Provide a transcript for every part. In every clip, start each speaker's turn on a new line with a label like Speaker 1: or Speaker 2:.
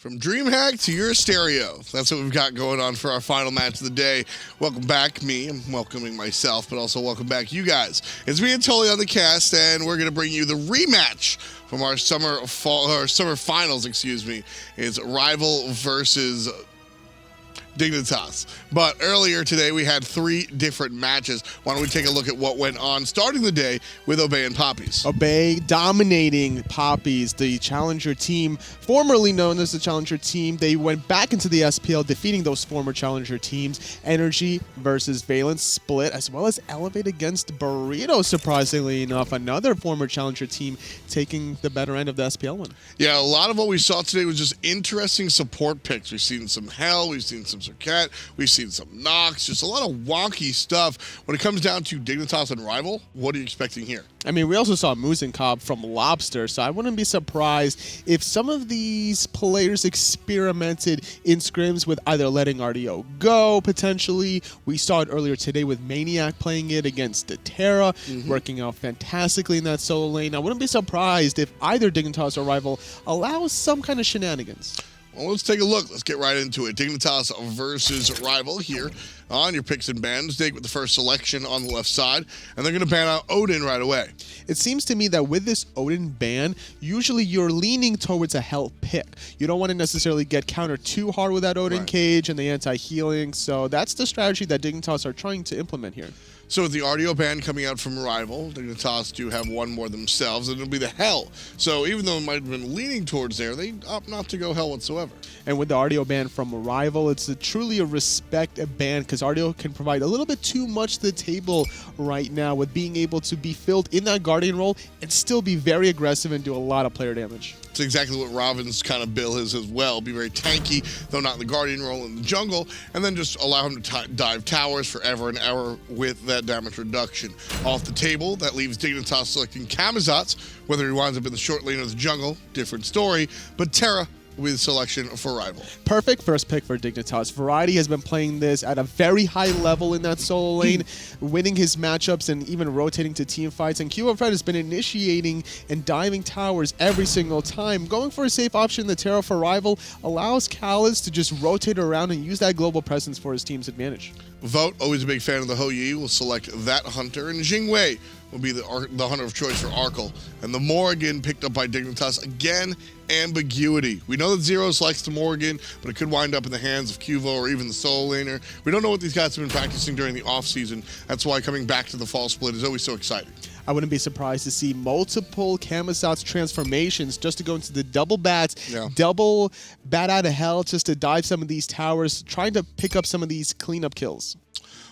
Speaker 1: From DreamHack to your stereo. That's what we've got going on for our final match of the day. Welcome back, me. I'm welcoming myself, but also welcome back you guys. It's me and Tully on the cast, and we're going to bring you the rematch from our summer finals, It's Rival versus Dignitas. But earlier today, we had 3 different matches. Why don't we take a look at what went on, starting the day with Obey and Poppies.
Speaker 2: Obey dominating Poppies, the challenger team, formerly known as the challenger team. They went back into the SPL, defeating those former challenger teams. Energy versus Valence split, as well as Elevate against Burrito, surprisingly enough. Another former challenger team taking the better end of the SPL one.
Speaker 1: Yeah, a lot of what we saw today was just interesting support picks. We've seen some Hell, we've seen some Serqet, we've seen some Nox, just a lot of wonky stuff. When it comes down to Dignitas and Rival, what are you expecting here?
Speaker 2: I mean, we also saw Moose and Cobb from Lobster, so I wouldn't be surprised if some of these players experimented in scrims with either letting RDO go, potentially. We saw it earlier today with Maniac playing it against the Terra, working out fantastically in that solo lane. I wouldn't be surprised if either Dignitas or Rival allows some kind of shenanigans.
Speaker 1: Well, let's take a look. Let's get right into it. Dignitas versus Rival here on your picks and bans. Dig with the first selection on the left side, and they're going to ban out Odin right away.
Speaker 2: It seems to me that with this Odin ban, usually you're leaning towards a Hell pick. You don't want to necessarily get countered too hard with that Odin cage and the anti-healing, so that's the strategy that Dignitas are trying to implement here.
Speaker 1: So with the RDO ban coming out from Rival, Dignitas do have one more themselves, and it'll be the Hell. So even though it might have been leaning towards there, they opt not to go Hell whatsoever.
Speaker 2: And with the RDO ban from Rival, it's truly a respect ban, because RDO can provide a little bit too much to the table right now with being able to be filled in that Guardian role and still be very aggressive and do a lot of player damage.
Speaker 1: It's exactly what Robin's kind of bill is as well. Be very tanky, though not in the Guardian role in the jungle, and then just allow him to dive towers forever and ever with that damage reduction. Off the table, that leaves Dignitas selecting Camazotz. Whether he winds up in the short lane or the jungle, different story, but Terra with selection for Rival.
Speaker 2: Perfect first pick for Dignitas. Variety has been playing this at a very high level in that solo lane, winning his matchups and even rotating to team fights. And QvoFred has been initiating and diving towers every single time. Going for a safe option, the Terra for Rival allows Callus to just rotate around and use that global presence for his team's advantage.
Speaker 1: Vote, always a big fan of the Ho Yi, will select that hunter, and Jing will be the hunter of choice for Arkkyl. And the Morrigan picked up by Dignitas, again, ambiguity. We know that Zyrhoes likes the Morrigan, but it could wind up in the hands of Qvo or even the solo laner. We don't know what these guys have been practicing during the off-season. That's why coming back to the fall split is always so exciting.
Speaker 2: I wouldn't be surprised to see multiple Camazotz transformations just to go into the double bats, double bat out of hell just to dive some of these towers, trying to pick up some of these cleanup kills.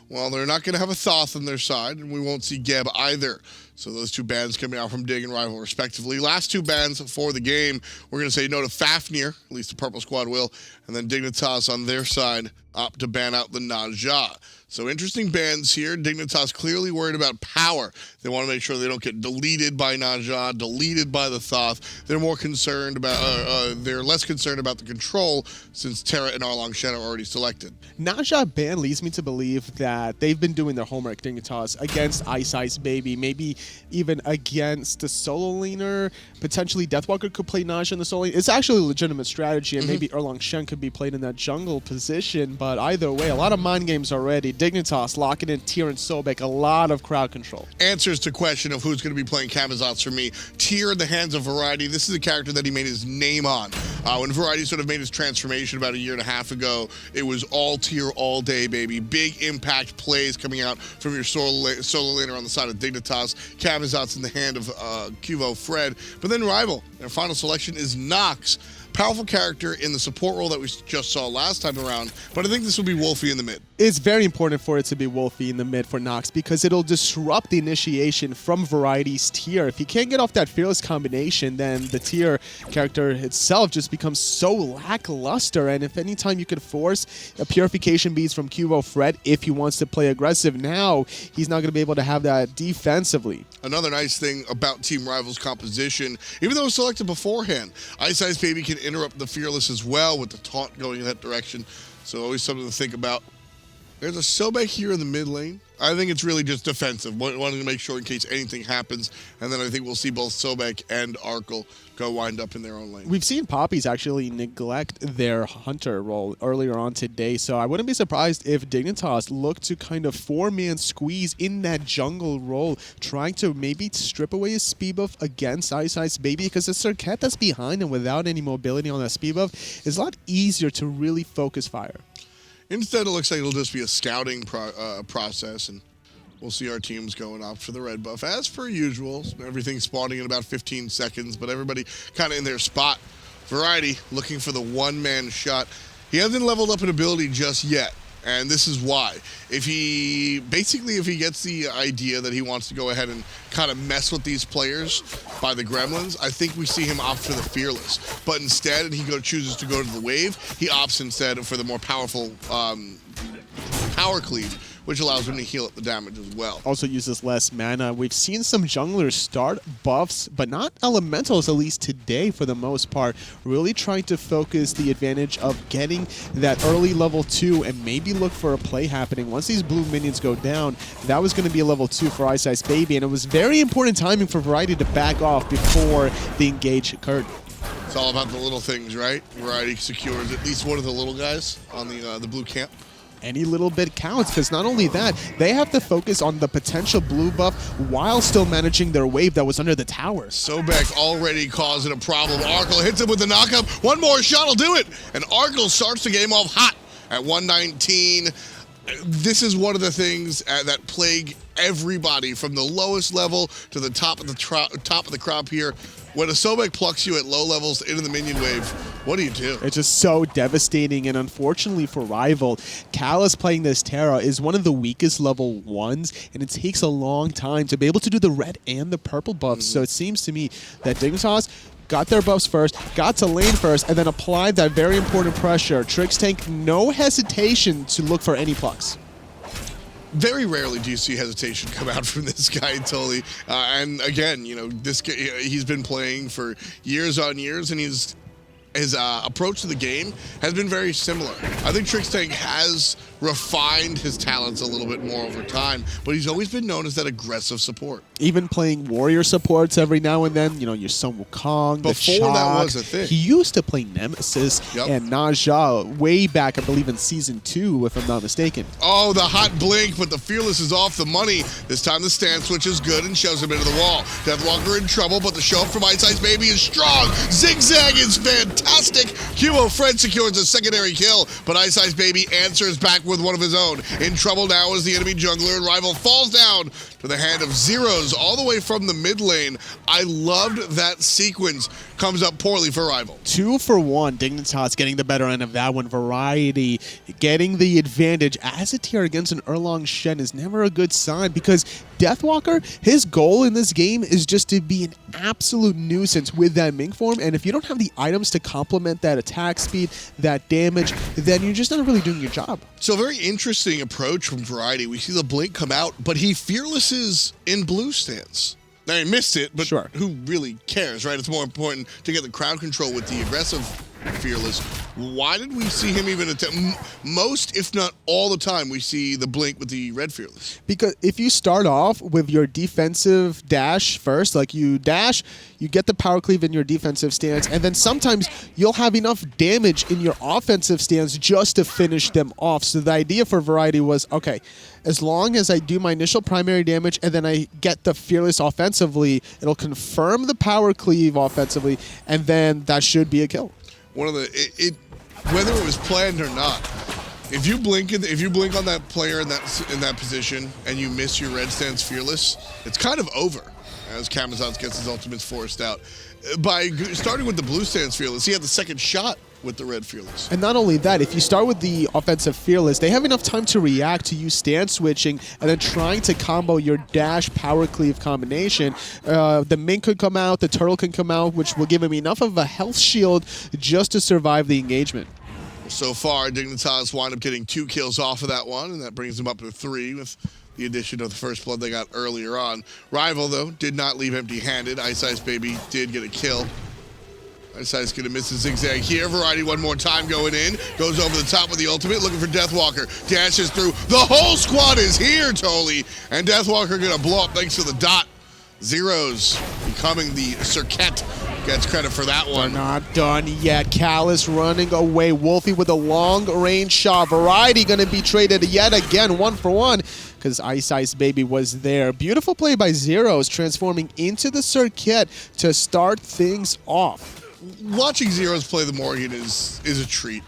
Speaker 1: Well, they're not going to have a Thoth on their side, and we won't see Geb either. So those 2 bans coming out from Dig and Rival, respectively. Last 2 bans for the game. We're going to say no to Fafnir, at least the Purple Squad will, and then Dignitas on their side opt to ban out the Najah. So interesting bans here. Dignitas clearly worried about power. They want to make sure they don't get deleted by Najah, deleted by the Thoth. They're more concerned about, they're less concerned about the control since Terra and Erlang Shen are already selected.
Speaker 2: Najah ban leads me to believe that they've been doing their homework, Dignitas, against iceicebaby, maybe even against the solo laner. Potentially Deathwalker could play Najah in the solo lane. It's actually a legitimate strategy, and maybe Erlang Shen could be played in that jungle position, but either way, a lot of mind games already. Dignitas locking in Tyr and Sobek, a lot of crowd control.
Speaker 1: Answers to question of who's going to be playing Camazotz for me. Tyr in the hands of Variety. This is a character that he made his name on. When Variety sort of made his transformation about 1.5 years ago, it was all Tyr all day, baby. Big impact plays coming out from your solo laner on the side of Dignitas. Camazotz in the hand of QvoFred. But then Rival, their final selection is Nox. Powerful character in the support role that we just saw last time around, but I think this will be Wlfy in the mid.
Speaker 2: It's very important for it to be Wlfy in the mid for Nox because it'll disrupt the initiation from Variety's Tyr. If he can't get off that Fearless combination, then the Tyr character itself just becomes so lackluster, and if anytime you can force a Purification Beads from QvoFred if he wants to play aggressive now, he's not going to be able to have that defensively.
Speaker 1: Another nice thing about Team Rival's composition, even though it was selected beforehand, iceicebaby can interrupt the Fearless as well with the taunt going in that direction. So always something to think about. There's a Sobek here in the mid lane. I think it's really just defensive, wanting to make sure in case anything happens. And then I think we'll see both Sobek and Arkkyl go wind up in their own lane.
Speaker 2: We've seen Poppies actually neglect their hunter role earlier on today, so I wouldn't be surprised if Dignitas look to kind of four-man squeeze in that jungle role, trying to maybe strip away his speed buff against iceicebaby, because the Serqet that's behind him without any mobility on that speed buff is a lot easier to really focus fire.
Speaker 1: Instead, it looks like it'll just be a scouting process, and we'll see our teams going opt for the red buff. As per usual, everything spawning in about 15 seconds, but everybody kind of in their spot. Variety looking for the one-man shot. He hasn't leveled up an ability just yet, and this is why. If he gets the idea that he wants to go ahead and kind of mess with these players by the gremlins, I think we see him opt for the Fearless. But instead, he chooses to go to the wave. He opts instead for the more powerful power cleave, which allows him to heal up the damage as well.
Speaker 2: Also uses less mana. We've seen some junglers start buffs, but not elementals, at least today for the most part. Really trying to focus the advantage of getting that early level 2 and maybe look for a play happening. Once these blue minions go down, that was going to be a level 2 for iceicebaby, and it was very important timing for Variety to back off before the engage occurred.
Speaker 1: It's all about the little things, right? Variety secures at least one of the little guys on the blue camp.
Speaker 2: Any little bit counts, because not only that, they have to focus on the potential blue buff while still managing their wave that was under the towers.
Speaker 1: Sobek already causing a problem. Arkkyl hits him with the knockup. One more shot will do it. And Arkkyl starts the game off hot at 119. This is one of the things that plague everybody from the lowest level to the top of the crop here. When a Sobek plucks you at low levels into the minion wave, what do you do?
Speaker 2: It's just so devastating, and unfortunately for Rival, Callus playing this Terra is one of the weakest level 1s, and it takes a long time to be able to do the red and the purple buffs. So it seems to me that Dignitas got their buffs first, got to lane first, and then applied that very important pressure. Trixtank, no hesitation to look for any plucks.
Speaker 1: Very rarely do you see hesitation come out from this guy, Tully. And again, you know, this guy, he's been playing for years on years, and his approach to the game has been very similar. I think Trixtank has refined his talents a little bit more over time, but he's always been known as that aggressive support.
Speaker 2: Even playing warrior supports every now and then, you know, your Sun Wukong, the
Speaker 1: Before
Speaker 2: Shock.
Speaker 1: that was a thing.
Speaker 2: He used to play Nemesis and Naja way back, I believe, in Season 2, if I'm not mistaken.
Speaker 1: Oh, the hot blink, but the Fearless is off the money. This time the stance switch is good and shoves him into the wall. Deathwalker in trouble, but the show from iceicebaby is strong. Zigzag is fantastic. QvoFred secures a secondary kill, but iceicebaby answers back with one of his own. In trouble now is the enemy jungler, and Rival falls down to the hand of Zyrhoes all the way from the mid lane. I loved that sequence. Comes up poorly for Rival. 2
Speaker 2: for 1. Dignitas getting the better end of that one. Variety getting the advantage. As a tier against an Erlang Shen is never a good sign, because Deathwalker, his goal in this game is just to be an absolute nuisance with that Mink form, and if you don't have the items to complement that attack speed, that damage, then you're just not really doing your job.
Speaker 1: So a very interesting approach from Variety. We see the blink come out, but he Fearlesses in blue stance. Now, he missed it, but
Speaker 2: sure,
Speaker 1: who really cares, right? It's more important to get the crowd control with the aggressive Fearless. Why did we see him even attempt? Most, if not all the time, we see the blink with the red Fearless.
Speaker 2: Because if you start off with your defensive dash first, like you dash, you get the power cleave in your defensive stance, and then sometimes you'll have enough damage in your offensive stance just to finish them off. So the idea for Variety was, okay, as long as I do my initial primary damage and then I get the Fearless offensively, it'll confirm the power cleave offensively, and then that should be a kill.
Speaker 1: One of the whether it was planned or not, if you blink on that player in that position and you miss your red stance Fearless, it's kind of over. As Camazotz gets his ultimates forced out. By starting with the blue stance Fearless, he had the second shot with the red Fearless.
Speaker 2: And not only that, if you start with the offensive Fearless, they have enough time to react to you stance switching and then trying to combo your dash power cleave combination. The Mink could come out, the Turtle can come out, which will give him enough of a health shield just to survive the engagement.
Speaker 1: So far, Dignitas wind up getting 2 kills off of that one, and that brings them up to 3 with the addition of the first blood they got earlier on. Rival, though, did not leave empty-handed. iceicebaby did get a kill. Iceice's gonna miss the zigzag here. Variety one more time going in. Goes over the top with the ultimate, looking for Deathwalker. Dashes through. The whole squad is here, Totally. And Deathwalker gonna blow up thanks to the dot. Zyrhoes becoming the Serqet. Gets credit for that one.
Speaker 2: They're not done yet. Callus running away. Wlfy with a long-range shot. Variety going to be traded yet again, 1-for-1, because iceicebaby was there. Beautiful play by Zyrhoes, transforming into the Serqet to start things off.
Speaker 1: Watching Zyrhoes play the Morrigan is a treat.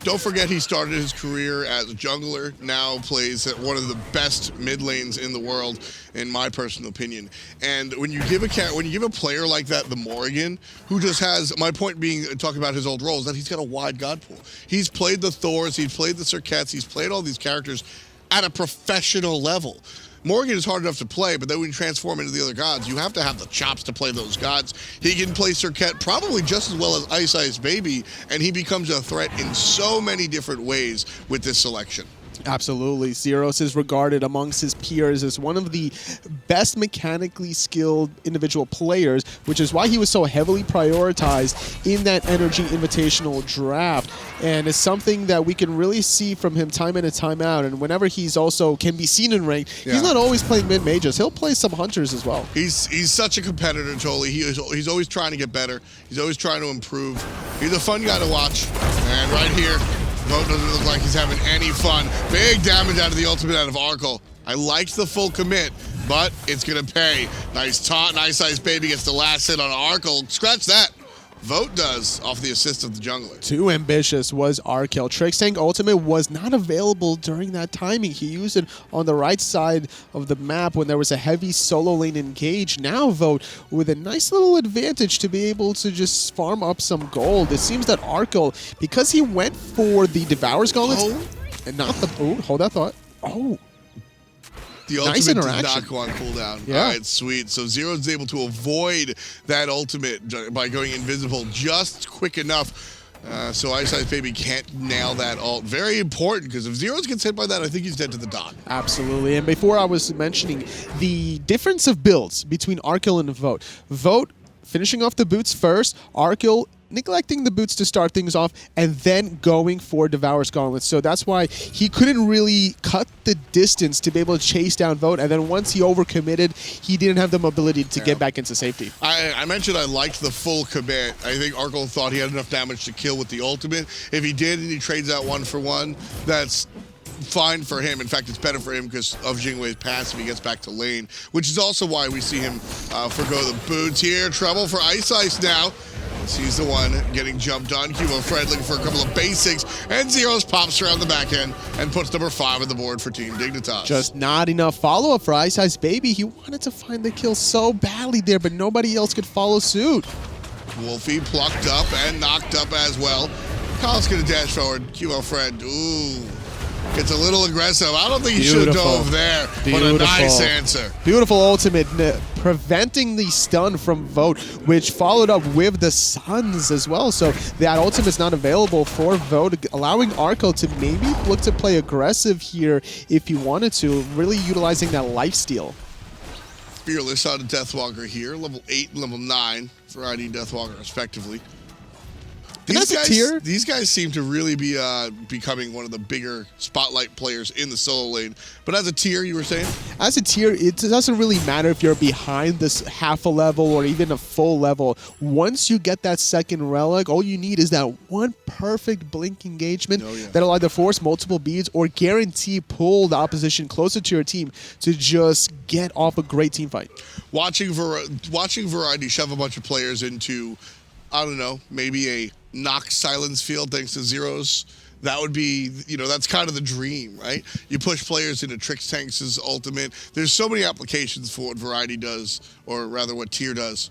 Speaker 1: Don't forget he started his career as a jungler, now plays at one of the best mid lanes in the world, in my personal opinion. And when you give a player like that the Morrigan, who just has, my point being, talking about his old roles, that he's got a wide god pool. He's played the Thors, he's played the Serqets, he's played all these characters at a professional level. Morrigan is hard enough to play, but then when you transform into the other gods, you have to have the chops to play those gods. He can play Serqet probably just as well as iceicebaby, and he becomes a threat in so many different ways with this selection.
Speaker 2: Absolutely. Zyrhoes is regarded amongst his peers as one of the best mechanically skilled individual players, which is why he was so heavily prioritized in that Energy Invitational draft. And it's something that we can really see from him time in and time out. And whenever he's also can be seen in rank, he's not always playing mid-mages. He'll play some hunters as well.
Speaker 1: He's such a competitor, Totally. He's always trying to get better. He's always trying to improve. He's a fun guy to watch. And right here, Vote doesn't look like he's having any fun. Big damage out of the ultimate out of Arkkyl. I liked the full commit, but it's gonna pay. Nice taunt, iceicebaby gets the last hit on Arkkyl. Scratch that. Vote does off the assist of the jungler.
Speaker 2: Too ambitious was Arkkyl. Trixtank ultimate was not available during that timing. He used it on the right side of the map when there was a heavy solo lane engage. Now Vote with a nice little advantage to be able to just farm up some gold. It seems that Arkkyl, because he went for the Devour's Gauntlets and not the... Oh, hold that thought. Oh.
Speaker 1: The
Speaker 2: nice
Speaker 1: ultimate
Speaker 2: interaction.
Speaker 1: did not go on cooldown.
Speaker 2: Yeah.
Speaker 1: All right, sweet. So Zyrhoes is able to avoid that ultimate by going invisible just quick enough. So iceicebaby can't nail that ult. Very important, because if Zyrhoes gets hit by that, I think he's dead to the dot.
Speaker 2: Absolutely. And before I was mentioning the difference of builds between Arkkyl and Vote. Vote finishing off the boots first. Arkkyl neglecting the boots to start things off, and then going for Devour's Gauntlets. So that's why he couldn't really cut the distance to be able to chase down Vote, and then once he overcommitted, he didn't have the mobility to get back into safety.
Speaker 1: I mentioned I liked the full commit. I think Arkkyl thought he had enough damage to kill with the ultimate. If he did and he trades out 1-for-1, that's fine for him. In fact, it's better for him because of Jingwei's passive. He gets back to lane, which is also why we see him forgo the boots here. Trouble for Iceice now. He's the one getting jumped on. QvoFred looking for a couple of basics, and Zyrhoes pops around the back end and puts number 5 on the board for Team Dignitas.
Speaker 2: Just not enough follow-up for iceicebaby. He wanted to find the kill so badly there, but nobody else could follow suit.
Speaker 1: Wlfy plucked up and knocked up as well. Kyle's gonna dash forward. QvoFred, ooh, gets a little aggressive. I don't think he should have dove there, but a nice answer.
Speaker 2: Beautiful ultimate, preventing the stun from Vote, which followed up with the Suns as well. So that ultimate's not available for Vote, allowing Arkkyl to maybe look to play aggressive here if he wanted to, really utilizing that lifesteal.
Speaker 1: Fearless out of Deathwalker here, level 8 and level 9, Variety and Deathwalker respectively. These guys seem to really be becoming one of the bigger spotlight players in the solo lane. But as a tier, you were saying?
Speaker 2: As a tier, it doesn't really matter if you're behind this half a level or even a full level. Once you get that second relic, all you need is that one perfect blink engagement that'll either force multiple beads or guarantee pull the opposition closer to your team to just get off a great team fight.
Speaker 1: Watching Variety shove a bunch of players into, I don't know, maybe a knock silence field thanks to Zyrhoes. That would be, that's kind of the dream, right? You push players into Trixtank's ultimate. There's so many applications for what Variety does, or rather what Tier does.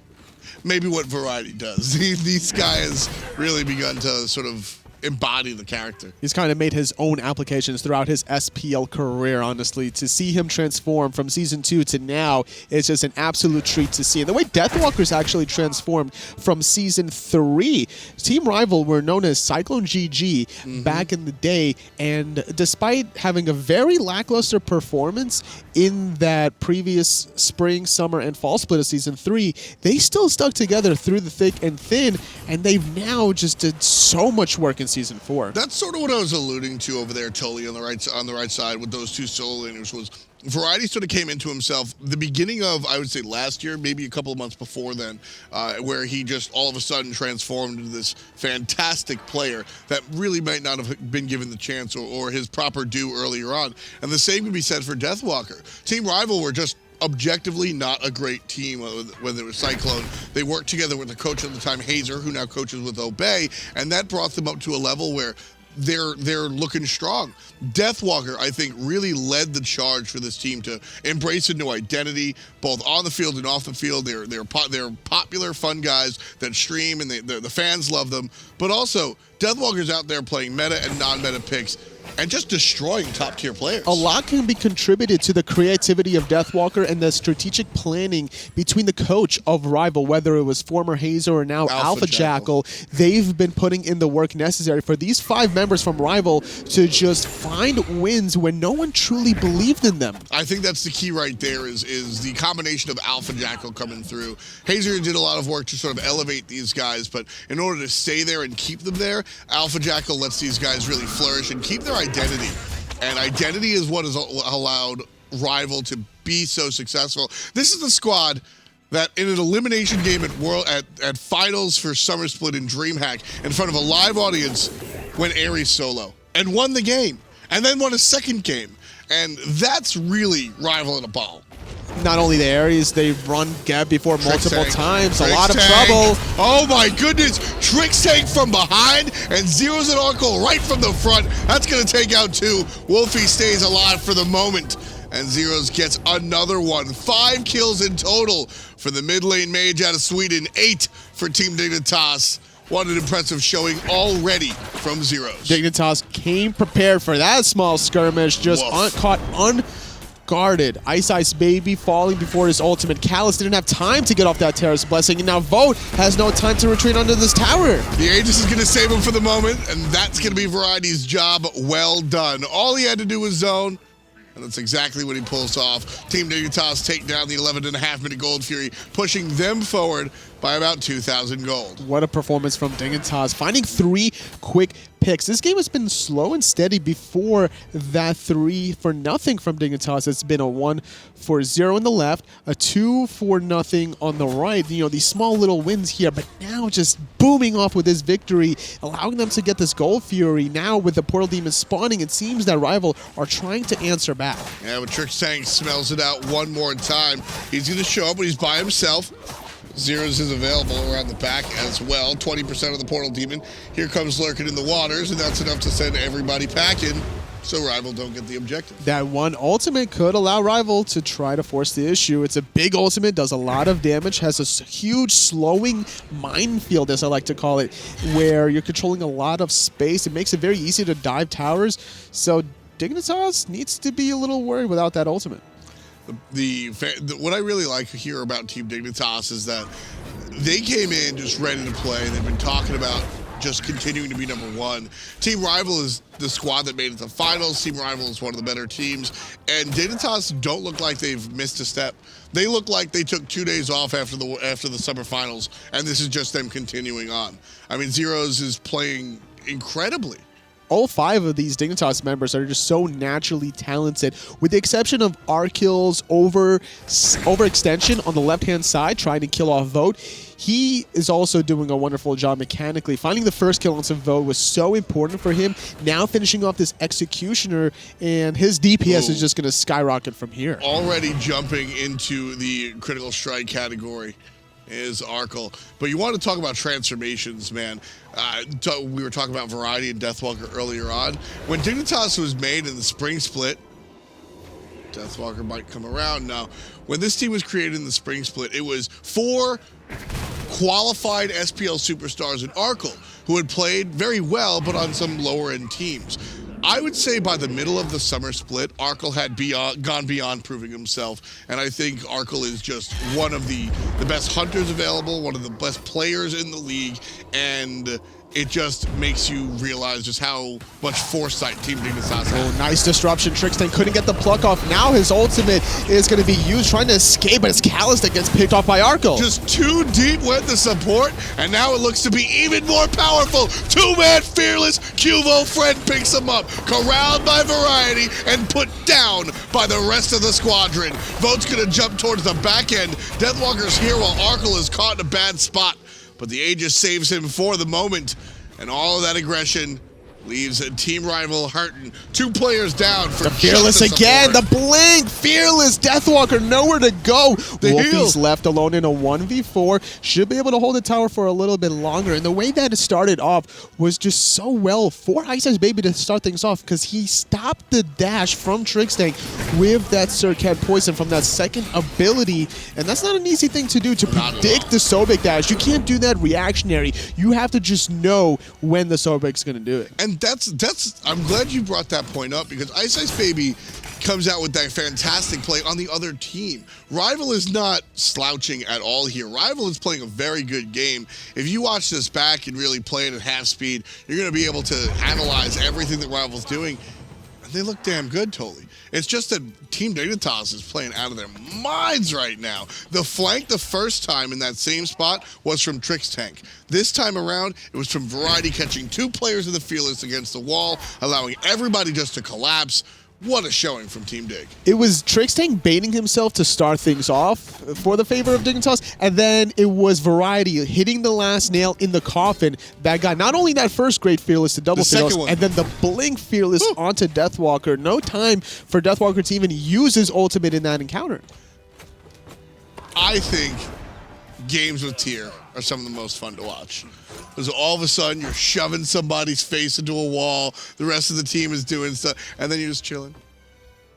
Speaker 1: Maybe what Variety does. These guys really begun to sort of embody the character.
Speaker 2: He's kind of made his own applications throughout his SPL career, honestly. To see him transform from Season 2 to now is just an absolute treat to see. And the way Deathwalker's actually transformed from Season 3. Team Rival were known as Cyclone GG back in the day, and despite having a very lackluster performance in that previous spring, summer, and fall split of Season 3, they still stuck together through the thick and thin, and they've now just did so much work in Season 4.
Speaker 1: That's sort of what I was alluding to over there, Tully, on the right side with those two solo laners was Variety sort of came into himself the beginning of, I would say, last year, maybe a couple of months before then, where he just all of a sudden transformed into this fantastic player that really might not have been given the chance or his proper due earlier on. And the same can be said for Deathwalker. Team Rival were just objectively not a great team, whether it was Cyclone. They worked together with the coach at the time, Hazer, who now coaches with Obey, and that brought them up to a level where they're looking strong. Deathwalker, I think, really led the charge for this team to embrace a new identity, both on the field and off the field. They're popular, fun guys that stream, and the fans love them. But also, Deathwalker's out there playing meta and non-meta picks and just destroying top-tier players.
Speaker 2: A lot can be contributed to the creativity of Deathwalker and the strategic planning between the coach of Rival, whether it was former Hazer or now Alpha Jackal. They've been putting in the work necessary for these 5 members from Rival to just find wins when no one truly believed in them.
Speaker 1: I think that's the key right there is the combination of Alpha Jackal coming through. Hazer did a lot of work to sort of elevate these guys, but in order to stay there and keep them there, Alpha Jackal lets these guys really flourish and keep their identity. And identity is what has allowed Rival to be so successful. This is the squad that in an elimination game at finals for Summer Split in DreamHack in front of a live audience went Ares solo and won the game and then won a second game. And that's really Rival in a ball.
Speaker 2: Not only the Ares, they've run Geb before multiple times. A lot of
Speaker 1: Trixtank.
Speaker 2: trouble.
Speaker 1: Oh my goodness. Trixtank from behind and Zyrhoes and Arkkyl right from the front. That's going to take out 2. Wlfy stays alive for the moment. And Zyrhoes gets another one. 5 kills in total for the mid lane mage out of Sweden. 8 for Team Dignitas. What an impressive showing already from Zyrhoes.
Speaker 2: Dignitas came prepared for that small skirmish, just caught unguarded. iceicebaby falling before his ultimate. Callus didn't have time to get off that Terra's blessing, and now Vote has no time to retreat under this tower.
Speaker 1: The Aegis is going to save him for the moment, and that's going to be Variety's job well done. All he had to do was zone, and that's exactly what he pulls off. Team Dignitas take down the 11.5-minute Gold Fury, pushing them forward by about 2,000 gold.
Speaker 2: What a performance from Dignitas, finding 3 quick picks. This game has been slow and steady before that 3-for-0 from Dignitas. It's been a 1-for-0 on the left, a 2-for-0 on the right. You know, these small little wins here, but now just booming off with this victory, allowing them to get this Gold Fury. Now with the Portal Demon spawning, it seems that Rival are trying to answer back.
Speaker 1: Yeah, but Trixtank smells it out one more time. He's going to show up, but he's by himself. Zyrhoes is available around the back as well. 20% of the Portal Demon. Here comes Lurking in the waters, and that's enough to send everybody packing, so Rival don't get the objective.
Speaker 2: That one ultimate could allow Rival to try to force the issue. It's a big ultimate, does a lot of damage, has a huge slowing minefield, as I like to call it, where you're controlling a lot of space. It makes it very easy to dive towers, so Dignitas needs to be a little worried without that ultimate.
Speaker 1: What I really like here about Team Dignitas is that they came in just ready to play. They've been talking about just continuing to be #1. Team Rival is the squad that made it to finals. Team Rival is one of the better teams. And Dignitas don't look like they've missed a step. They look like they took 2 days off after the summer finals, and this is just them continuing on. I mean, Zyrhoes is playing incredibly.
Speaker 2: All 5 of these Dignitas members are just so naturally talented, with the exception of Arkkyl's overextension on the left-hand side, trying to kill off Vote. He is also doing a wonderful job mechanically. Finding the first kill on some Vote was so important for him. Now finishing off this Executioner, and his DPS is just going to skyrocket from here.
Speaker 1: Already jumping into the critical strike category is Arkkyl. But you want to talk about transformations, man. We were talking about Variety and Deathwalker earlier on. When Dignitas was made in the spring split, Deathwalker might come around now. When this team was created in the spring split, it was 4 qualified SPL superstars in Arkkyl, who had played very well, but on some lower-end teams. I would say by the middle of the summer split, Arkkyl had gone beyond proving himself, and I think Arkkyl is just one of the best hunters available, one of the best players in the league, and it just makes you realize just how much foresight Team Dignitas has.
Speaker 2: Oh, nice disruption. Trixtank couldn't get the pluck off. Now his ultimate is going to be used, trying to escape, but it's Callus that gets picked off by Arkkyl.
Speaker 1: Just too deep went the support, and now it looks to be even more powerful. Two-man fearless, QvoFred picks him up, corralled by Variety, and put down by the rest of the squadron. Vote's going to jump towards the back end. Deathwalker's here while Arkkyl is caught in a bad spot. But the Aegis saves him for the moment, and all of that aggression leaves a team rival hurting. 2 players down for
Speaker 2: the Fearless again. The blink. Fearless. Deathwalker nowhere to go. Wlfy's left alone in a 1v4. Should be able to hold the tower for a little bit longer. And the way that it started off was just so well for iceicebaby to start things off, because he stopped the dash from Trixtank with that Serqet poison from that second ability. And that's not an easy thing to do, to predict the Sobek dash. You can't do that reactionary. You have to just know when the Sobek's going to do it.
Speaker 1: And that's I'm glad you brought that point up, because iceicebaby comes out with that fantastic play on the other team. Rival is not slouching at all here. Rival is playing a very good game. If you watch this back and really play it at half speed, you're going to be able to analyze everything that Rival's doing. And they look damn good, totally. It's just that Team Dignitas is playing out of their minds right now. The flank the first time in that same spot was from Trixtank. This time around, it was from Variety catching 2 players of the Fearless against the wall, allowing everybody just to collapse. What a showing from Team Dig.
Speaker 2: It was Trixtank baiting himself to start things off for the favor of Dignitas, and then it was Variety hitting the last nail in the coffin that got not only that first great Fearless to double Fearless, and then the blink Fearless onto Deathwalker. No time for Deathwalker to even use his ultimate in that encounter.
Speaker 1: I think games with tier are some of the most fun to watch. Because all of a sudden you're shoving somebody's face into a wall, the rest of the team is doing stuff, and then you're just chilling.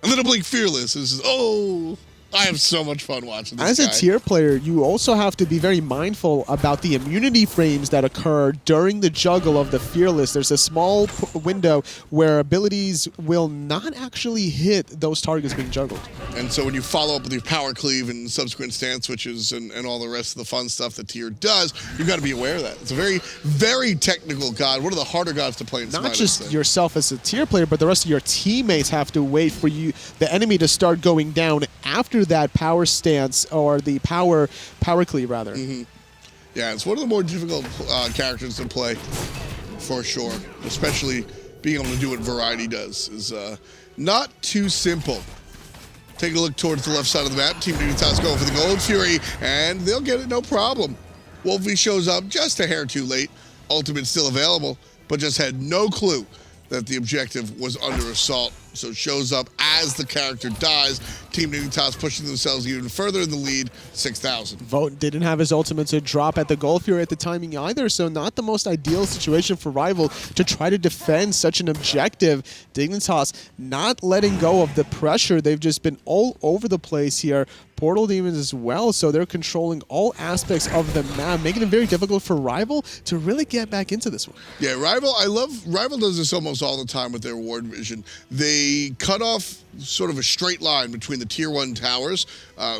Speaker 1: And then a blink Fearless is, oh, I have so much fun watching this
Speaker 2: As a tier player, you also have to be very mindful about the immunity frames that occur during the juggle of the Fearless. There's a small window where abilities will not actually hit those targets being juggled.
Speaker 1: And so when you follow up with your power cleave and subsequent stance switches and all the rest of the fun stuff that tier does, you've got to be aware of that. It's a very, very technical god. One of the harder gods to play in Smite.
Speaker 2: Not just yourself as a tier player, but the rest of your teammates have to wait for the enemy to start going down after that power stance, or the power cleave rather.
Speaker 1: Yeah, it's one of the more difficult characters to play for sure, especially being able to do what Variety does is not too simple. Take a look towards the left side of the map. Team Dignitas going for the Gold Fury, and they'll get it no problem. Wlfy shows up just a hair too late. Ultimate still available, but just had no clue that the objective was under assault. So shows up as the character dies. Team Dignitas pushing themselves even further in the lead, 6,000.
Speaker 2: Vote didn't have his ultimate to drop at the Gold Fury at the timing either, so not the most ideal situation for Rival to try to defend such an objective. Dignitas not letting go of the pressure. They've just been all over the place here. Portal Demons as well, so they're controlling all aspects of the map, making it very difficult for Rival to really get back into this one.
Speaker 1: Yeah, Rival does this almost all the time with their ward vision. They cut off sort of a straight line between the tier 1 towers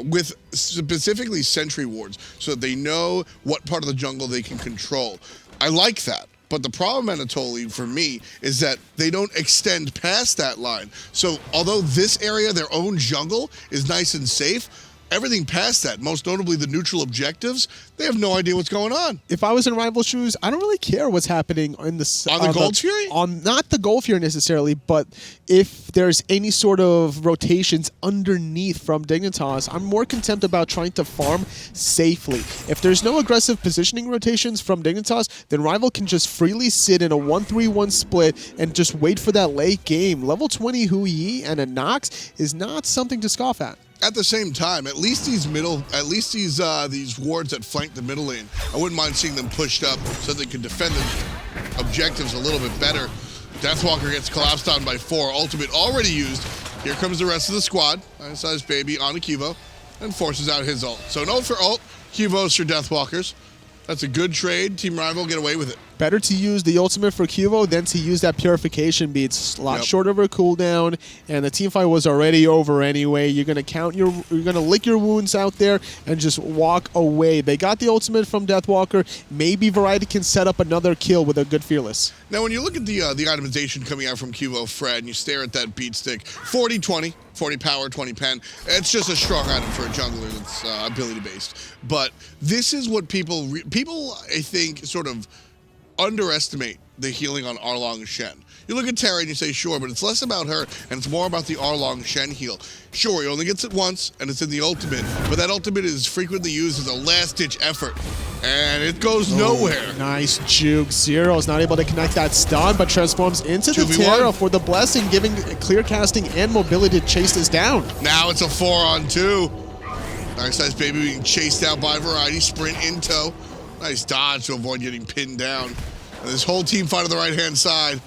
Speaker 1: with specifically sentry wards, so that they know what part of the jungle they can control. I like that. But the problem, Anatoly, for me, is that they don't extend past that line. So although this area, their own jungle, is nice and safe, everything past that, most notably the neutral objectives, they have no idea what's going on.
Speaker 2: If I was in Rival shoes, I don't really care what's happening on the
Speaker 1: Gold Fury?
Speaker 2: Not the Gold Fury necessarily, but if there's any sort of rotations underneath from Dignitas, I'm more content about trying to farm safely. If there's no aggressive positioning rotations from Dignitas, then Rival can just freely sit in a 1-3-1 split and just wait for that late game. Level 20 Hui and a Nox is not something to scoff at.
Speaker 1: At the same time, at least these wards that flank the middle lane, I wouldn't mind seeing them pushed up so they can defend the objectives a little bit better. Deathwalker gets collapsed on by 4. Ultimate already used. Here comes the rest of the squad. iceicebaby on a Qvo and forces out his ult. So no for ult, Qvos for Deathwalkers. That's a good trade. Team Rival get away with it.
Speaker 2: Better to use the ultimate for Qvo than to use that purification bead. It's a lot shorter of a cooldown, and the team fight was already over anyway. You're gonna lick your wounds out there and just walk away. They got the ultimate from Deathwalker. Maybe Variety can set up another kill with a good Fearless.
Speaker 1: Now, when you look at the itemization coming out from QvoFred and you stare at that beat stick, 40-20, 40 power, 20 pen, it's just a strong item for a jungler that's ability-based. But this is what people, I think, sort of underestimate the healing on Erlang and Shen. You look at Terra and you say, sure, but it's less about her and it's more about the Erlang Shen heal. Sure, he only gets it once and it's in the ultimate, but that ultimate is frequently used as a last-ditch effort. And it goes nowhere.
Speaker 2: Nice juke. Zyrhoes not able to connect that stun, but transforms into the
Speaker 1: 2v1.
Speaker 2: Terra for the blessing, giving clear casting and mobility to chase this down.
Speaker 1: Now it's a 4-on-2. iceicebaby being chased out by Variety, sprint in tow. Nice dodge to avoid getting pinned down. And this whole team fight on the right-hand side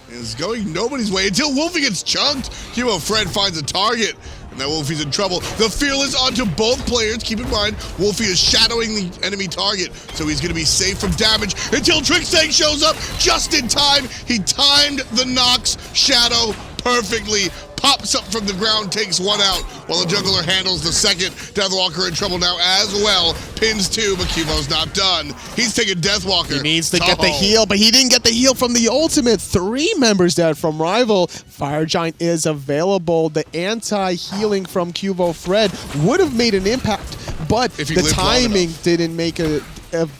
Speaker 1: is going nobody's way until Wlfy gets chunked. QvoFred finds a target, and now Wlfy's in trouble. The Fearless onto both players. Keep in mind, Wlfy is shadowing the enemy target, so he's going to be safe from damage until Trixtank shows up just in time. He timed the Nox shadow perfectly. Pops up from the ground, takes one out, while the jungler handles the second. Deathwalker in trouble now as well. Pins two, but Qvo's not done. He's taking Deathwalker.
Speaker 2: He needs to get the heal, but he didn't get the heal from the ultimate. 3 members dead from Rival. Fire Giant is available. The anti-healing from QvoFred would have made an impact, but the timing didn't make a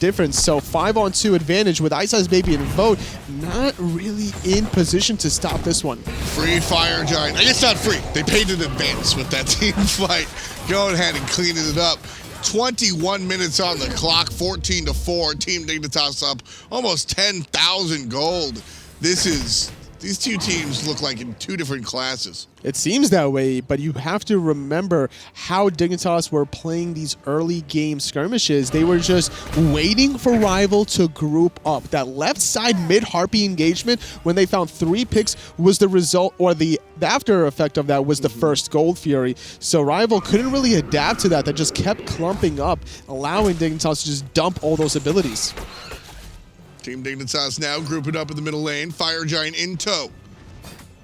Speaker 2: difference. So 5-on-2 advantage with iceicebaby and Vote, not really in position to stop this one.
Speaker 1: Free Fire Giant. I guess not free. They paid in advance with that team fight. Going ahead and cleaning it up. 21 minutes on the clock, 14-4. Team Dignitas up almost 10,000 gold. These two teams look like in 2 different classes.
Speaker 2: It seems that way, but you have to remember how Dignitas were playing these early game skirmishes. They were just waiting for Rival to group up. That left side mid-harpy engagement, when they found 3 picks, was the result, or the after effect of that was the first Gold Fury. So Rival couldn't really adapt to that. That just kept clumping up, allowing Dignitas to just dump all those abilities.
Speaker 1: Team Dignitas now grouping up in the middle lane. Fire Giant in tow.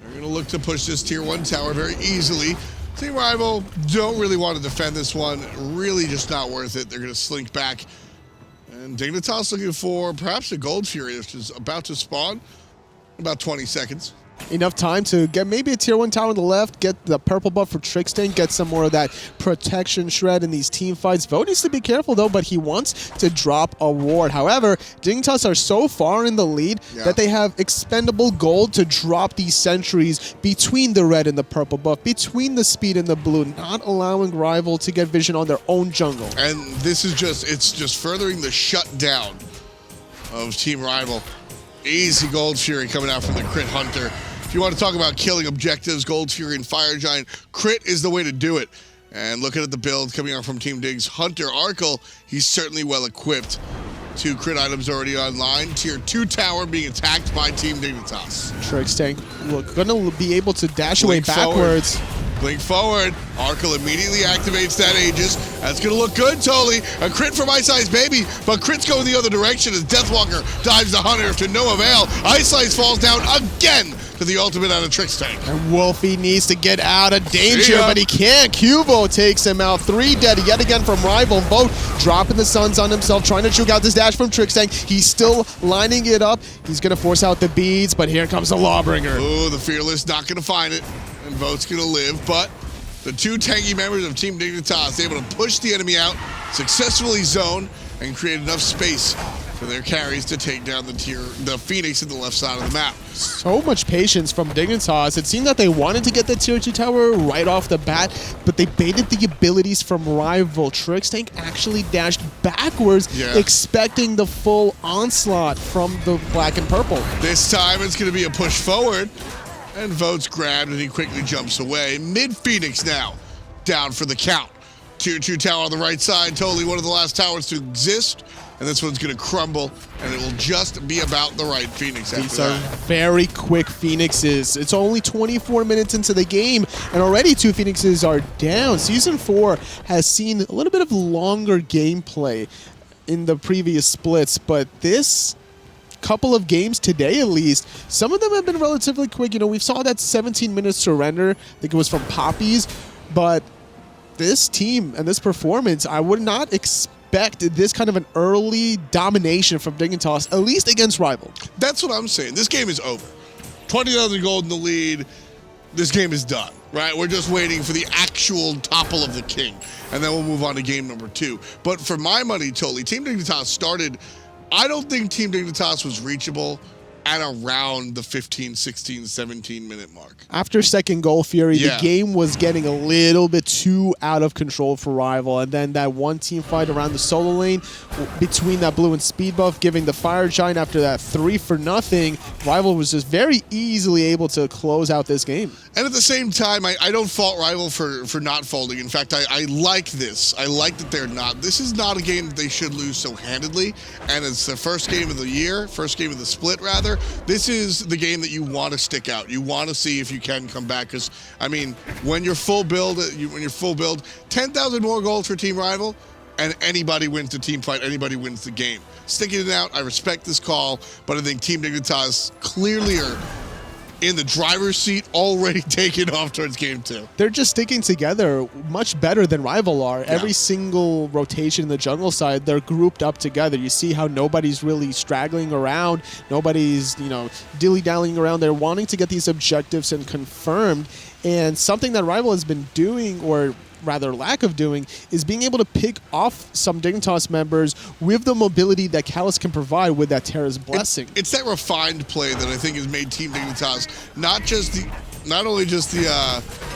Speaker 1: They're going to look to push this tier 1 tower very easily. Team Rival don't really want to defend this one. Really just not worth it. They're going to slink back. And Dignitas looking for perhaps a Gold Fury, which is about to spawn in about 20 seconds.
Speaker 2: Enough time to get maybe a tier 1 tower on the left, get the purple buff for Trixtank, get some more of that protection shred in these team fights. Vote needs to be careful though, but he wants to drop a ward. However, Dignitas are so far in the lead that they have expendable gold to drop these sentries between the red and the purple buff, between the speed and the blue, not allowing Rival to get vision on their own jungle.
Speaker 1: And this is it's just furthering the shutdown of Team Rival. Easy Gold Fury coming out from the Crit Hunter. If you want to talk about killing objectives, Gold Fury and Fire Giant, Crit is the way to do it. And looking at the build coming out from Team Dig's Hunter, Arkkyl, he's certainly well equipped. 2 crit items already online. Tier 2 tower being attacked by Team Dignitas.
Speaker 2: Trixtank gonna be able to dash away backwards.
Speaker 1: Blink forward. Arkkyl immediately activates that Aegis. That's going to look good, totally. A crit from iceicebaby, but crits go the other direction as Deathwalker dives the Hunter to no avail. Iceice falls down again to the ultimate out of Trixtank.
Speaker 2: And Wlfy needs to get out of danger, but he can't. Qvo takes him out. 3 dead yet again from Rival. Both dropping the suns on himself, trying to juke out this dash from Trixtank. He's still lining it up. He's going to force out the beads, but here comes the Lawbringer.
Speaker 1: Oh, the Fearless not going to find it. And Vote's going to live, but the 2 tanky members of Team Dignitas able to push the enemy out, successfully zone, and create enough space for their carries to take down the Phoenix at the left side of the map.
Speaker 2: So much patience from Dignitas. It seemed that they wanted to get the tier 2 tower right off the bat, but they baited the abilities from Rival. Trixtank actually dashed backwards, expecting the full onslaught from the black and purple.
Speaker 1: This time it's going to be a push forward. And Vote's grabbed and he quickly jumps away. Mid-Phoenix now, down for the count. Tier 2 tower on the right side, totally one of the last towers to exist. And this one's going to crumble, and it will just be about the right Phoenix after
Speaker 2: These are very quick Phoenixes. It's only 24 minutes into the game, and already 2 Phoenixes are down. Season 4 has seen a little bit of longer gameplay in the previous splits, but this couple of games today, at least, some of them have been relatively quick. You know, we saw that 17-minute surrender. I think it was from Poppies. But this team and this performance, I would not expect this kind of an early domination from Dignitas, at least against Rival.
Speaker 1: That's what I'm saying. This game is over. 20,000 gold in the lead. This game is done, right? We're just waiting for the actual topple of the king, and then we'll move on to game number 2. But for my money, totally, Team Dignitas started. I don't think Team Dignitas was reachable at around the 15, 16, 17-minute mark.
Speaker 2: After second goal Fury, the game was getting a little bit too out of control for Rival. And then that one team fight around the solo lane between that blue and speed buff, giving the Fire Giant after that 3-for-0. Rival was just very easily able to close out this game.
Speaker 1: And at the same time, I don't fault Rival for not folding. In fact, I like this. I like that they're not. This is not a game that they should lose so handedly. And it's the first game of the year, first game of the split, rather. This is the game that you want to stick out. You want to see if you can come back. Because, I mean, when you're full build, 10,000 more gold for Team Rival, and anybody wins the team fight, anybody wins the game. Sticking it out, I respect this call, but I think Team Dignitas clearly are in the driver's seat, already taking off towards game 2.
Speaker 2: They're just sticking together much better than Rival are. Yeah. Every single rotation in the jungle side, they're grouped up together. You see how nobody's really straggling around. Nobody's, you know, dilly-dallying around. They're wanting to get these objectives and confirmed. And something that Rival has been doing, or rather lack of doing, is being able to pick off some Dignitas members with the mobility that Callus can provide with that Terra's Blessing.
Speaker 1: It's that refined play that I think has made Team Dignitas not only just the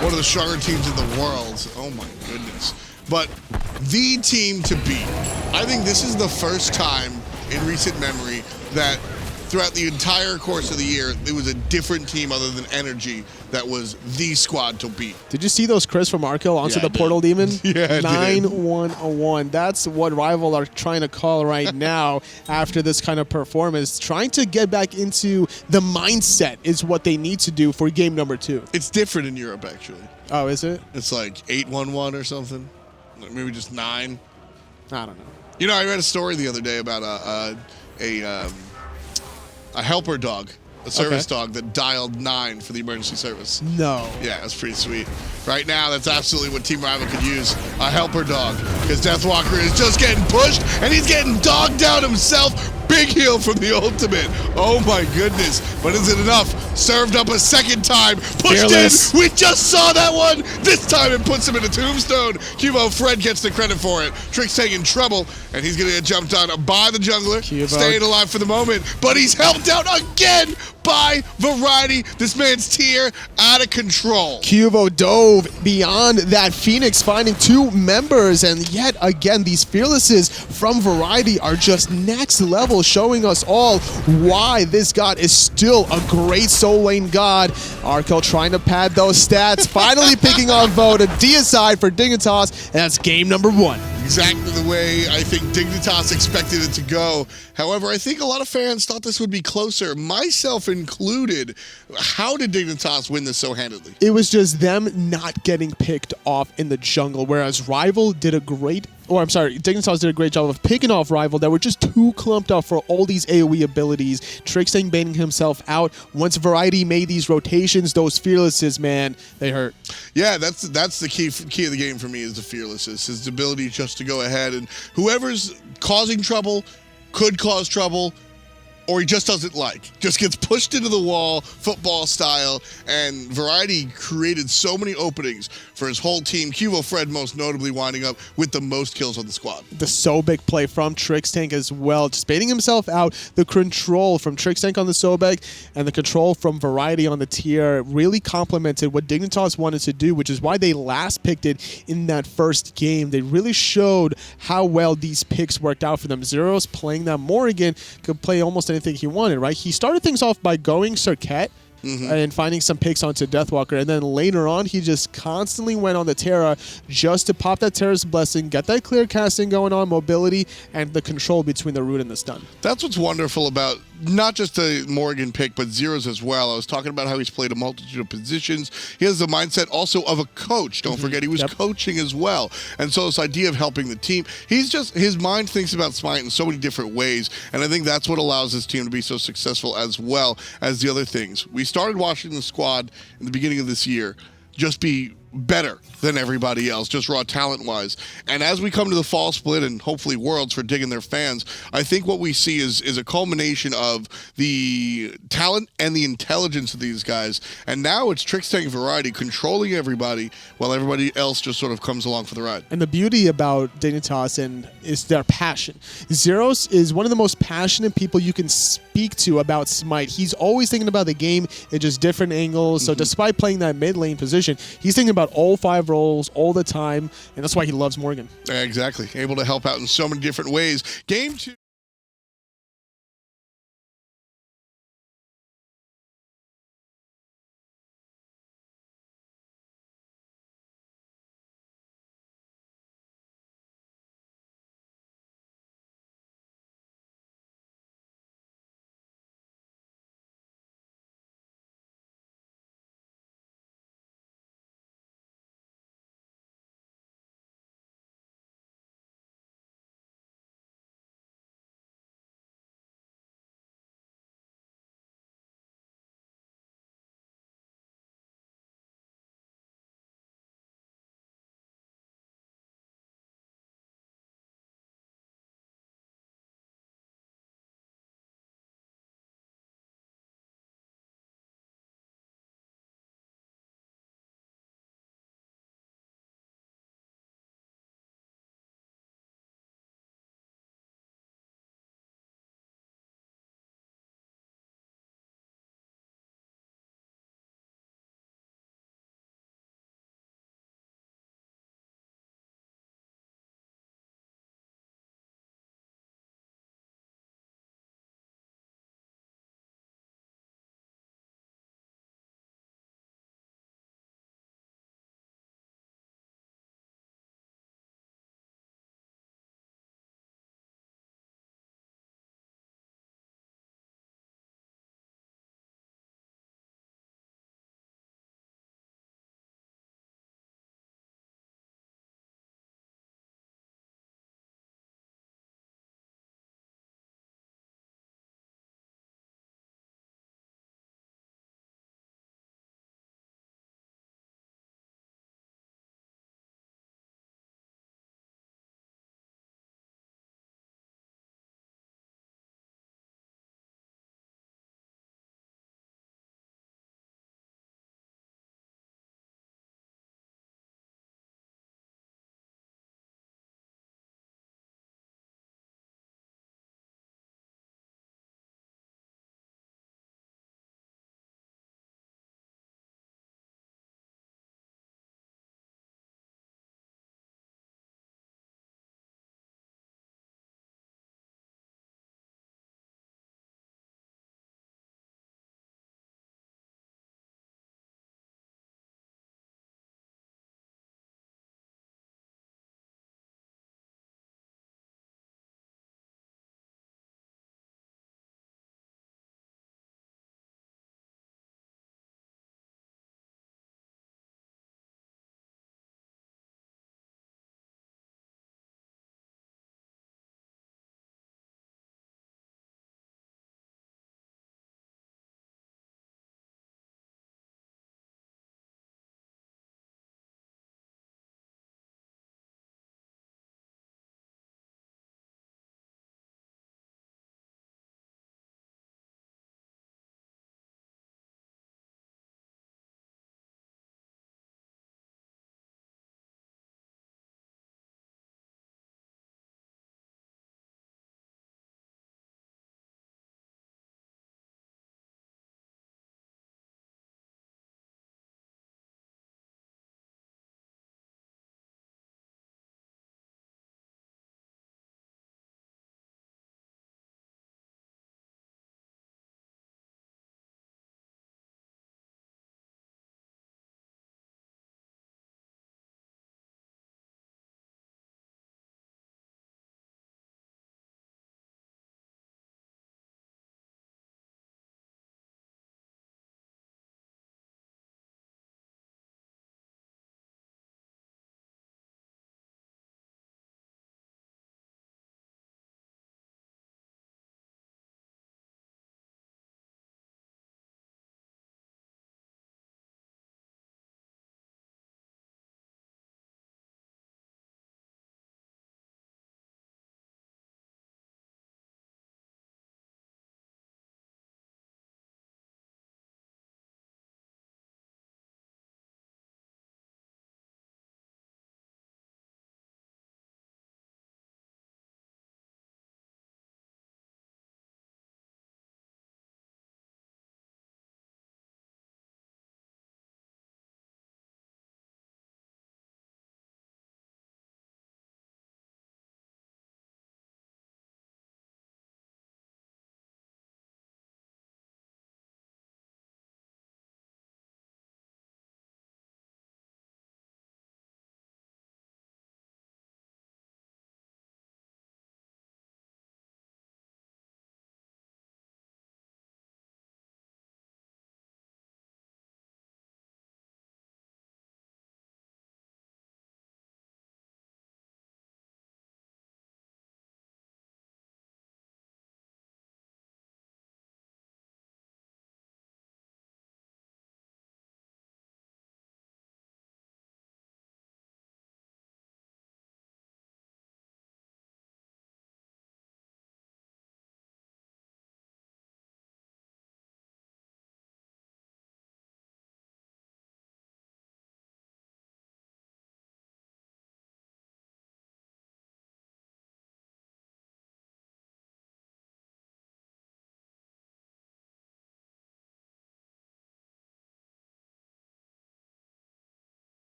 Speaker 1: one of the stronger teams in the world, oh my goodness, but the team to beat. I think this is the first time in recent memory that throughout the entire course of the year, there was a different team other than Energy that was the squad to beat.
Speaker 2: Did you see those Chris from Arkkyl onto the Portal Demon?
Speaker 1: Yeah,
Speaker 2: 9-1-1. That's what Rival are trying to call right now after this kind of performance. Trying to get back into the mindset is what they need to do for game number 2.
Speaker 1: It's different in Europe, actually.
Speaker 2: Oh, is it?
Speaker 1: It's like 8-1-1 or something. Maybe just 9.
Speaker 2: I don't know.
Speaker 1: You know, I read a story the other day about a helper dog, a service dog that dialed 9 for the emergency service.
Speaker 2: No.
Speaker 1: Yeah, that's pretty sweet. Right now, that's absolutely what Team Rival could use, a helper dog, because Deathwalker is just getting pushed, and he's getting dogged down himself. Big heal from the ultimate. Oh my goodness. But is it enough? Served up a second time. Pushed
Speaker 2: Fearless.
Speaker 1: in. We just saw that one. This time it puts him in a tombstone. QvoFred gets the credit for it. Trixtank in trouble, and he's going to get jumped on by the jungler. Staying alive for the moment. But he's helped out again by Variety. This man's tier out of control.
Speaker 2: Quvo dove beyond that Phoenix, finding 2 members, and yet again, these Fearlesses from Variety are just next level, showing us all why this god is still a great soul lane god. Arkkyl trying to pad those stats, finally picking off Vote, a deicide for Dignitas, and that's game number 1.
Speaker 1: Exactly the way I think Dignitas expected it to go. However, I think a lot of fans thought this would be closer, myself included. How did Dignitas win this so handedly?
Speaker 2: It was just them not getting picked off in the jungle, whereas Rival did a great, Dignitas did a great job of picking off Rival that were just too clumped up for all these AoE abilities. Trixtank baiting himself out. Once Variety made these rotations, those Fearlesses, man, they hurt.
Speaker 1: Yeah, that's the key of the game for me, is the Fearlesses, his ability just to go ahead, and whoever's causing trouble could cause trouble, or he just doesn't just gets pushed into the wall, football style, and Variety created so many openings for his whole team. QvoFred most notably winding up with the most kills on the squad.
Speaker 2: The Sobek play from Trixtank as well, just baiting himself out. The control from Trixtank on the Sobek and the control from Variety on the tier really complemented what Dignitas wanted to do, which is why they last picked it in that first game. They really showed how well these picks worked out for them. Zyrhoes playing that Morrigan could play almost anything he wanted, right? He started things off by going Serqet and finding some picks onto Deathwalker, and then later on he just constantly went on the Terra just to pop that Terra's Blessing, get that clear casting going on, mobility, and the control between the root and the stun.
Speaker 1: That's what's wonderful about not just the Morrigan pick, but Zyrhoes as well. I was talking about how he's played a multitude of positions. He has the mindset also of a coach. Don't forget, he was coaching as well. And so this idea of helping the team, his mind thinks about Smite in so many different ways. And I think that's what allows this team to be so successful as well as the other things. We started watching the squad in the beginning of this year just be better than everybody else, just raw talent-wise. And as we come to the fall split and hopefully Worlds for Dig and their fans, I think what we see is a culmination of the talent and the intelligence of these guys. And now it's Trixtank variety controlling everybody while everybody else just sort of comes along for the ride.
Speaker 2: And the beauty about Dignitas is their passion. Zyrhoes is one of the most passionate people you can speak to about Smite. He's always thinking about the game in just different angles. So despite playing that mid lane position, he's thinking about all 5 roles all the time, and that's why he loves Morrigan.
Speaker 1: Exactly. Able to help out in so many different ways. Game 2.